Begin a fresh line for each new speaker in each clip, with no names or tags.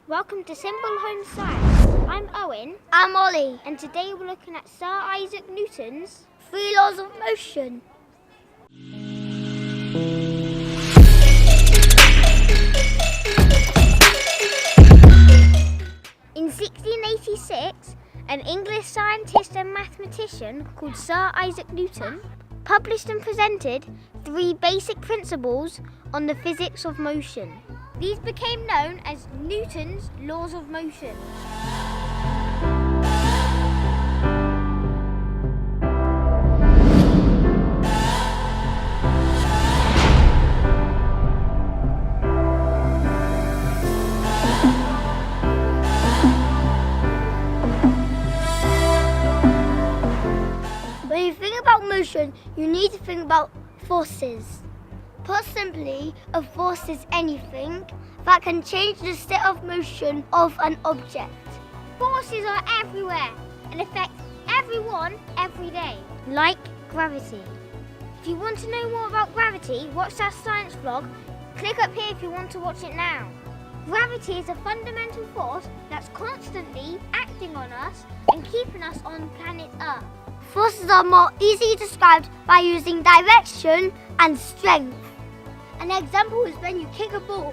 Welcome to Simple Home Science. I'm Owen.
I'm Ollie.
And today we're looking at Sir Isaac Newton's
3 laws of motion.
In 1686, an English scientist and mathematician called Sir Isaac Newton published and presented 3 basic principles on the physics of motion. These became known as Newton's laws of motion.
When you think about motion, you need to think about forces. Put simply, a force is anything that can change the state of motion of an object.
Forces are everywhere and affect everyone every day, like gravity. If you want to know more about gravity, watch our science vlog. Click up here if you want to watch it now. Gravity is a fundamental force that's constantly acting on us and keeping us on planet Earth.
Forces are more easily described by using direction and strength. An example is when you kick a ball.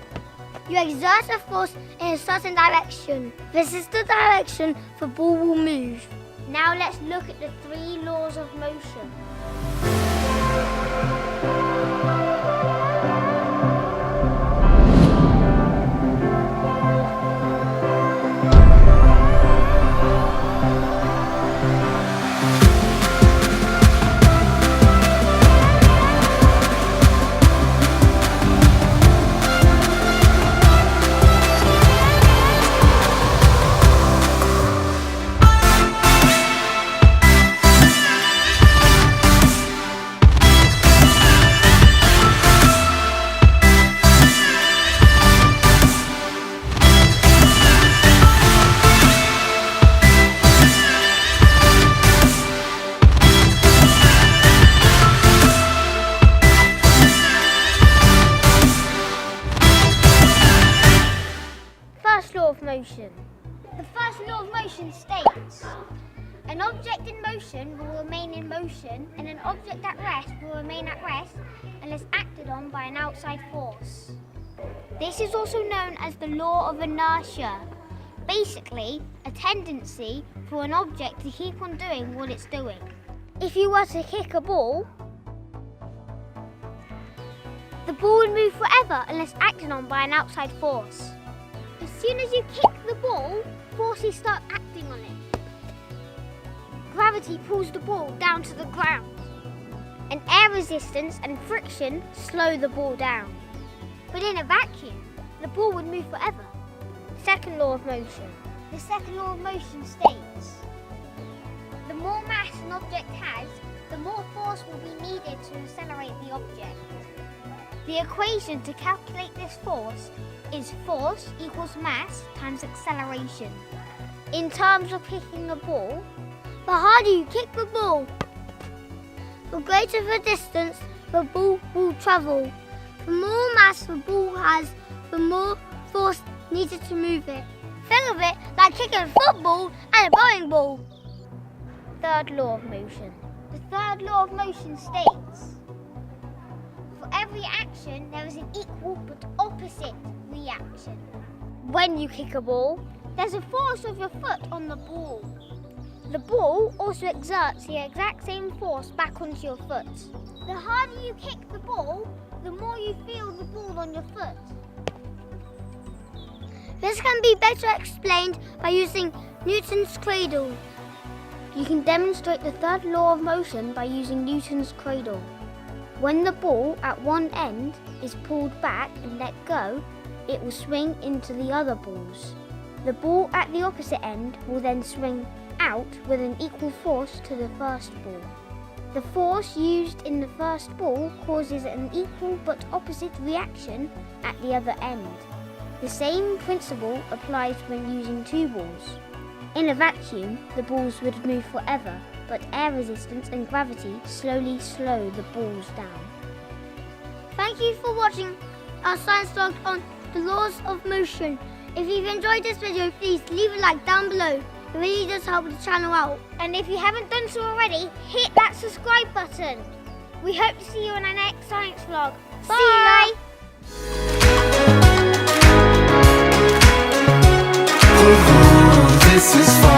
You exert a force in a certain direction. This is the direction the ball will move.
Now let's look at the 3 laws of motion. First law of motion. The first law of motion states, an object in motion will remain in motion and an object at rest will remain at rest unless acted on by an outside force. This is also known as the law of inertia. Basically, a tendency for an object to keep on doing what it's doing. If you were to kick a ball, the ball would move forever unless acted on by an outside force. As soon as you kick the ball, forces start acting on it. Gravity pulls the ball down to the ground, and air resistance and friction slow the ball down. But in a vacuum, the ball would move forever. Second law of motion. The second law of motion states, the more mass an object has, the more force will be needed to accelerate the object. The equation to calculate this force is force equals mass times acceleration. In terms of kicking a ball,
the harder you kick the ball, the greater the distance the ball will travel. The more mass the ball has, the more force needed to move it. Think of it like kicking a football and a bowling ball.
Third law of motion. The third law of motion states, for every action there is an equal but opposite reaction. When you kick a ball, there's a force of your foot on the ball. The ball also exerts the exact same force back onto your foot. The harder you kick the ball, the more you feel the ball on your foot.
This can be better explained by using Newton's cradle.
You can demonstrate the third law of motion by using Newton's cradle. When the ball at one end is pulled back and let go, it will swing into the other balls. The ball at the opposite end will then swing out with an equal force to the first ball. The force used in the first ball causes an equal but opposite reaction at the other end. The same principle applies when using 2 balls. In a vacuum, the balls would move forever, but air resistance and gravity slowly slow the balls down.
Thank you for watching our science vlog on the laws of motion. If you've enjoyed this video, please leave a like down below. It really does help the channel out.
And if you haven't done so already, hit that subscribe button. We hope to see you in our next science vlog. Bye!
See you.
This is fun.